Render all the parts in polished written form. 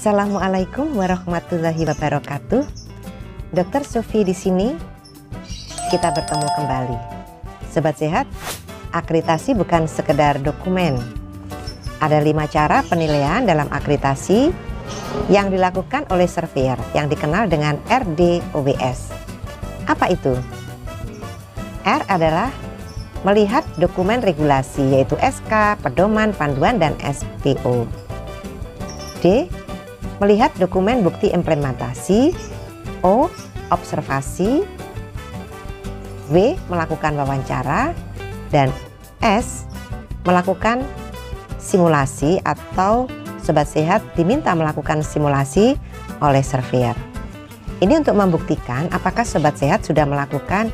Assalamualaikum warahmatullahi wabarakatuh. Dokter Sufi di sini. Kita bertemu kembali. Sobat sehat, akreditasi bukan sekedar dokumen. Ada 5 cara penilaian dalam akreditasi yang dilakukan oleh surveyor yang dikenal dengan RDOWS. Apa itu? R adalah melihat dokumen regulasi, yaitu SK, pedoman, panduan, dan SPO. D, melihat dokumen bukti implementasi. O, observasi. W, melakukan wawancara. Dan S, melakukan simulasi atau sobat sehat diminta melakukan simulasi oleh surveyor. Ini untuk membuktikan apakah sobat sehat sudah melakukan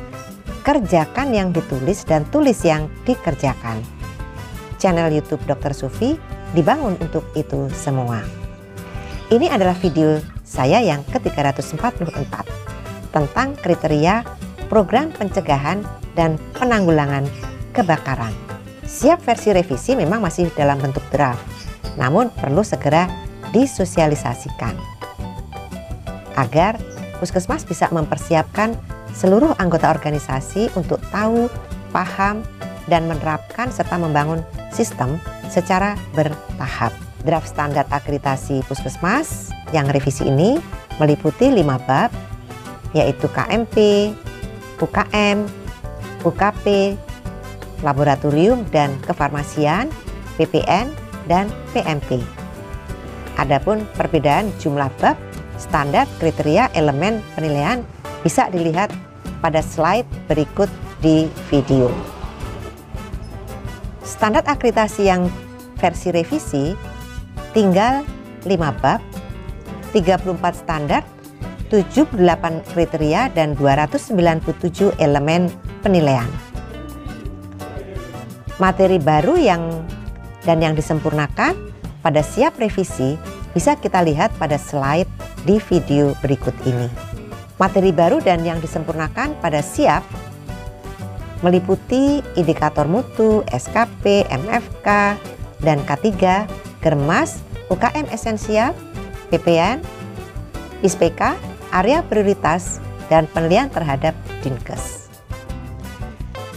kerjakan yang ditulis dan tulis yang dikerjakan. Channel YouTube Dr. Sufi dibangun untuk itu semua. Ini adalah video saya yang ke-344 tentang kriteria program pencegahan dan penanggulangan kebakaran. Siap versi revisi memang masih dalam bentuk draft, namun perlu segera disosialisasikan agar Puskesmas bisa mempersiapkan seluruh anggota organisasi untuk tahu, paham, dan menerapkan serta membangun sistem secara bertahap. Draft standar akreditasi Puskesmas yang revisi ini meliputi 5 bab, yaitu KMP, UKM, UKP, laboratorium dan kefarmasian, PPN, dan PMP. Adapun perbedaan jumlah bab, standar, kriteria, elemen penilaian bisa dilihat pada slide berikut di video. Standar akreditasi yang versi revisi tinggal 5 bab, 34 standar, 78 kriteria, dan 297 elemen penilaian. Materi baru yang disempurnakan pada siap revisi bisa kita lihat pada slide di video berikut ini. Materi baru dan yang disempurnakan pada siap meliputi indikator mutu, SKP, MFK, dan K3, Germas, UKM esensial, PPN, ISPK, area prioritas, dan penilaian terhadap Dinkes.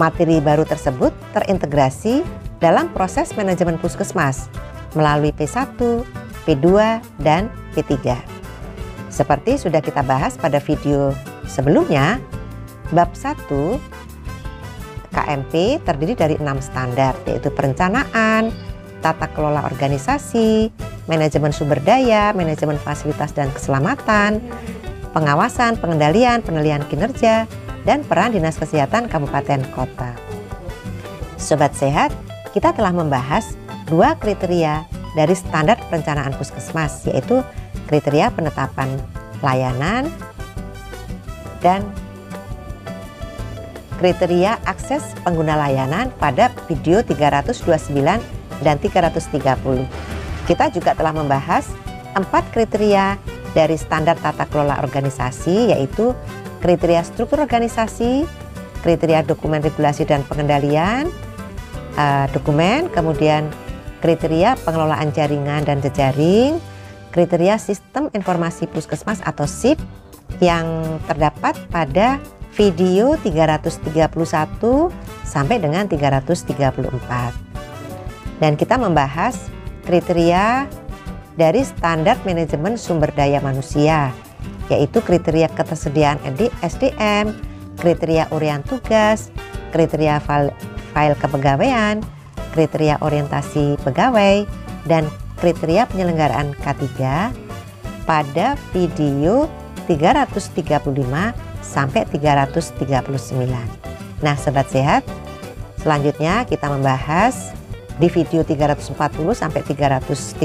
Materi baru tersebut terintegrasi dalam proses manajemen Puskesmas melalui P1, P2, dan P3. Seperti sudah kita bahas pada video sebelumnya, bab 1 KMP terdiri dari 6 standar, yaitu perencanaan, tata kelola organisasi, manajemen sumber daya, manajemen fasilitas dan keselamatan, pengawasan, pengendalian, penilaian kinerja, dan peran Dinas Kesehatan Kabupaten Kota. Sobat sehat, kita telah membahas 2 kriteria dari standar perencanaan Puskesmas, yaitu kriteria penetapan layanan dan kriteria akses pengguna layanan pada video 329 dan 330. Kita juga telah membahas 4 kriteria dari standar tata kelola organisasi, yaitu kriteria struktur organisasi, kriteria dokumen regulasi dan pengendalian dokumen, kemudian kriteria pengelolaan jaringan dan jejaring, kriteria sistem informasi Puskesmas atau SIP yang terdapat pada video 331 sampai dengan 334. Dan kita membahas kriteria dari standar manajemen sumber daya manusia, yaitu kriteria ketersediaan SDM, kriteria urian tugas, kriteria file kepegawaian, kriteria orientasi pegawai, dan kriteria penyelenggaraan K3 pada video 335 sampai 339. Nah, sobat sehat, selanjutnya kita membahas di video 340 sampai 338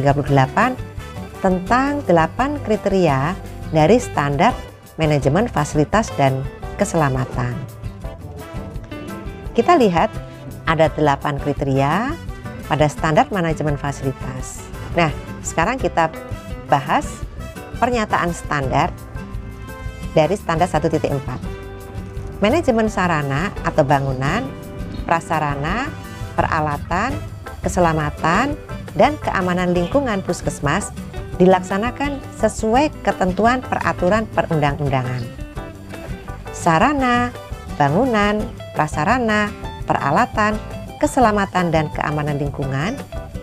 tentang 8 kriteria dari standar manajemen fasilitas dan keselamatan. Kita lihat ada 8 kriteria pada standar manajemen fasilitas. Nah, sekarang kita bahas pernyataan standar dari standar 1.4. Manajemen sarana atau bangunan, prasarana, peralatan, keselamatan, dan keamanan lingkungan Puskesmas dilaksanakan sesuai ketentuan peraturan perundang-undangan. Sarana, bangunan, prasarana, peralatan, keselamatan dan keamanan lingkungan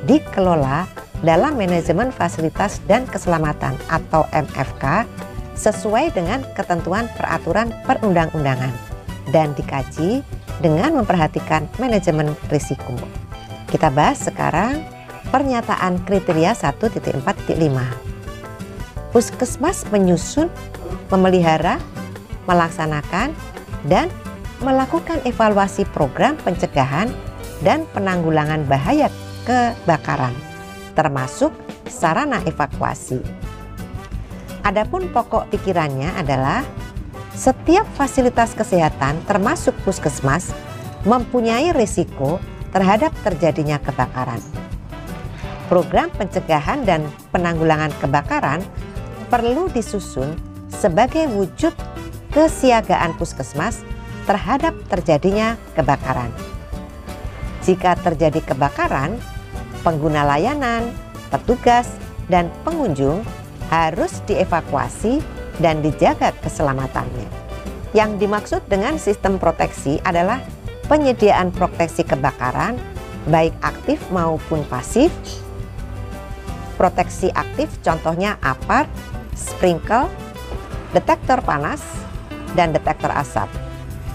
dikelola dalam manajemen fasilitas dan keselamatan atau MFK sesuai dengan ketentuan peraturan perundang-undangan dan dikaji dengan memperhatikan manajemen risiko. Kita bahas sekarang pernyataan kriteria 1.4.5. Puskesmas menyusun, memelihara, melaksanakan, dan melakukan evaluasi program pencegahan dan penanggulangan bahaya kebakaran, termasuk sarana evakuasi. Adapun pokok pikirannya adalah setiap fasilitas kesehatan termasuk puskesmas mempunyai risiko terhadap terjadinya kebakaran. Program pencegahan dan penanggulangan kebakaran perlu disusun sebagai wujud kesiagaan puskesmas terhadap terjadinya kebakaran. Jika terjadi kebakaran, pengguna layanan, petugas, dan pengunjung harus dievakuasi dan dijaga keselamatannya. Yang dimaksud dengan sistem proteksi adalah penyediaan proteksi kebakaran baik aktif maupun pasif. Proteksi aktif contohnya apar, sprinkle, detektor panas, dan detektor asap.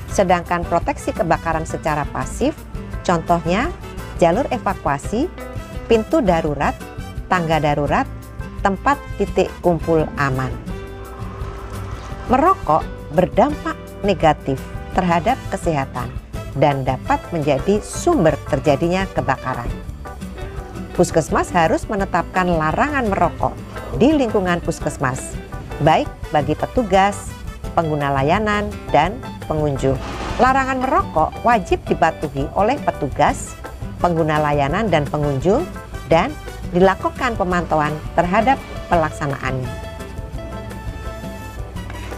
Sedangkan proteksi kebakaran secara pasif contohnya jalur evakuasi, pintu darurat, tangga darurat, tempat titik kumpul aman. Merokok berdampak negatif terhadap kesehatan dan dapat menjadi sumber terjadinya kebakaran. Puskesmas harus menetapkan larangan merokok di lingkungan puskesmas, baik bagi petugas, pengguna layanan, dan pengunjung. Larangan merokok wajib dipatuhi oleh petugas, pengguna layanan, dan pengunjung, dan dilakukan pemantauan terhadap pelaksanaannya.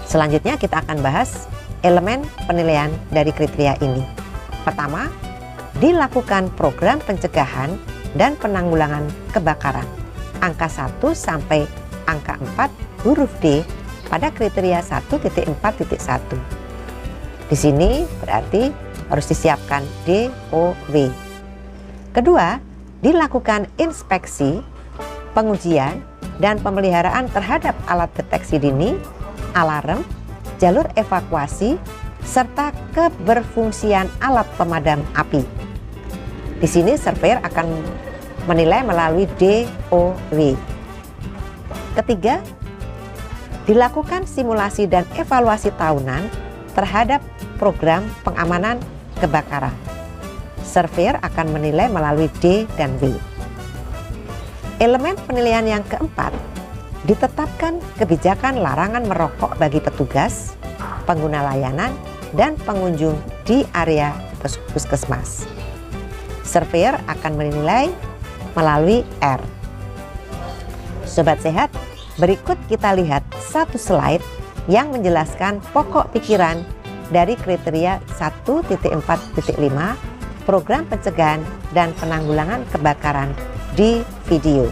Selanjutnya kita akan bahas elemen penilaian dari kriteria ini. Pertama, dilakukan program pencegahan dan penanggulangan kebakaran. Angka 1 sampai angka 4 huruf D pada kriteria 1.4.1. Di sini berarti harus disiapkan DOW. Kedua, dilakukan inspeksi, pengujian, dan pemeliharaan terhadap alat deteksi dini, alarm, jalur evakuasi, serta keberfungsian alat pemadam api. Di sini surveyor akan menilai melalui DOW. Ketiga, dilakukan simulasi dan evaluasi tahunan terhadap program pengamanan kebakaran. Surveyor akan menilai melalui D dan W. Elemen penilaian yang keempat, ditetapkan kebijakan larangan merokok bagi petugas, pengguna layanan, dan pengunjung di area puskesmas. Surveyor akan menilai melalui R. Sobat sehat, berikut kita lihat satu slide yang menjelaskan pokok pikiran dari kriteria 1.4.5 program pencegahan dan penanggulangan kebakaran di video.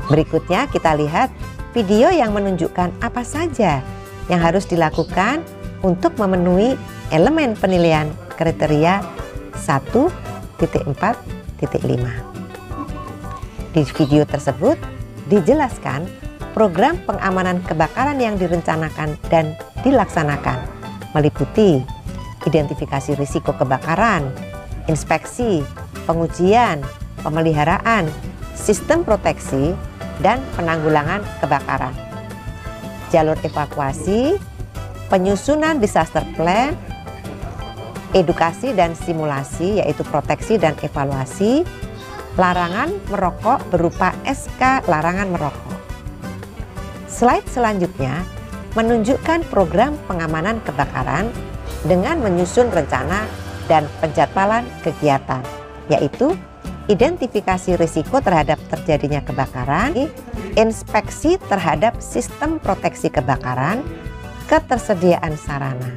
Berikutnya kita lihat video yang menunjukkan apa saja yang harus dilakukan untuk memenuhi elemen penilaian kriteria 1.4.5. Di video tersebut dijelaskan program pengamanan kebakaran yang direncanakan dan dilaksanakan meliputi identifikasi risiko kebakaran, inspeksi, pengujian, pemeliharaan, sistem proteksi, dan penanggulangan kebakaran, jalur evakuasi, penyusunan disaster plan, edukasi dan simulasi yaitu proteksi dan evaluasi, larangan merokok berupa SK larangan merokok. Slide selanjutnya menunjukkan program pengamanan kebakaran dengan menyusun rencana dan penjadwalan kegiatan, yaitu identifikasi risiko terhadap terjadinya kebakaran, inspeksi terhadap sistem proteksi kebakaran, ketersediaan sarana,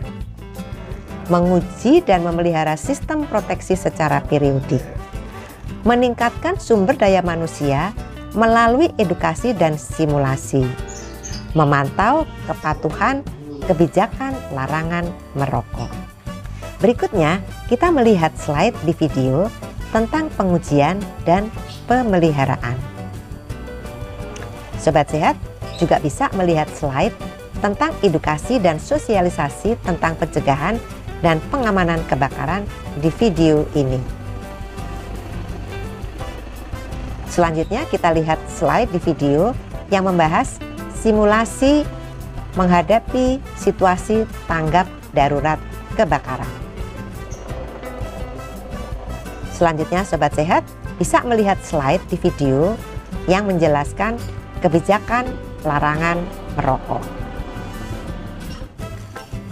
menguji dan memelihara sistem proteksi secara periodik, meningkatkan sumber daya manusia melalui edukasi dan simulasi, memantau kepatuhan kebijakan larangan merokok. Berikutnya, kita melihat slide di video tentang pengujian dan pemeliharaan. Sobat Sehat juga bisa melihat slide tentang edukasi dan sosialisasi tentang pencegahan dan pengamanan kebakaran di video ini. Selanjutnya kita lihat slide di video yang membahas simulasi menghadapi situasi tanggap darurat kebakaran. Selanjutnya Sobat Sehat bisa melihat slide di video yang menjelaskan kebijakan larangan merokok.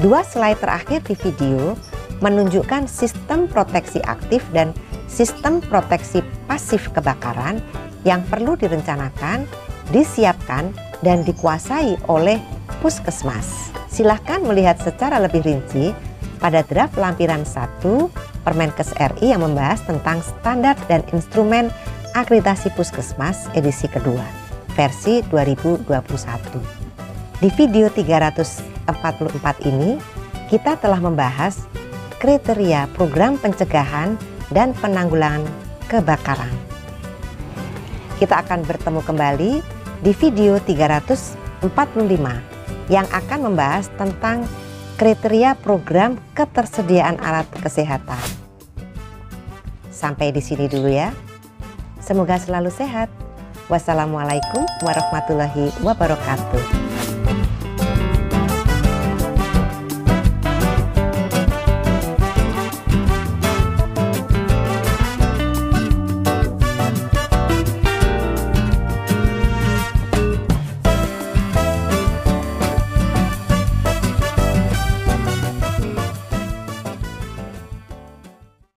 Dua slide terakhir di video menunjukkan sistem proteksi aktif dan sistem proteksi pasif kebakaran yang perlu direncanakan, disiapkan, dan dikuasai oleh Puskesmas. Silahkan melihat secara lebih rinci pada draft lampiran 1 Permenkes RI yang membahas tentang standar dan instrumen akreditasi Puskesmas edisi kedua, versi 2021. Di video 344 ini, kita telah membahas kriteria program pencegahan dan penanggulangan kebakaran. Kita akan bertemu kembali di video 345 yang akan membahas tentang kriteria program ketersediaan alat kesehatan. Sampai di sini dulu ya. Semoga selalu sehat. Wassalamualaikum warahmatullahi wabarakatuh.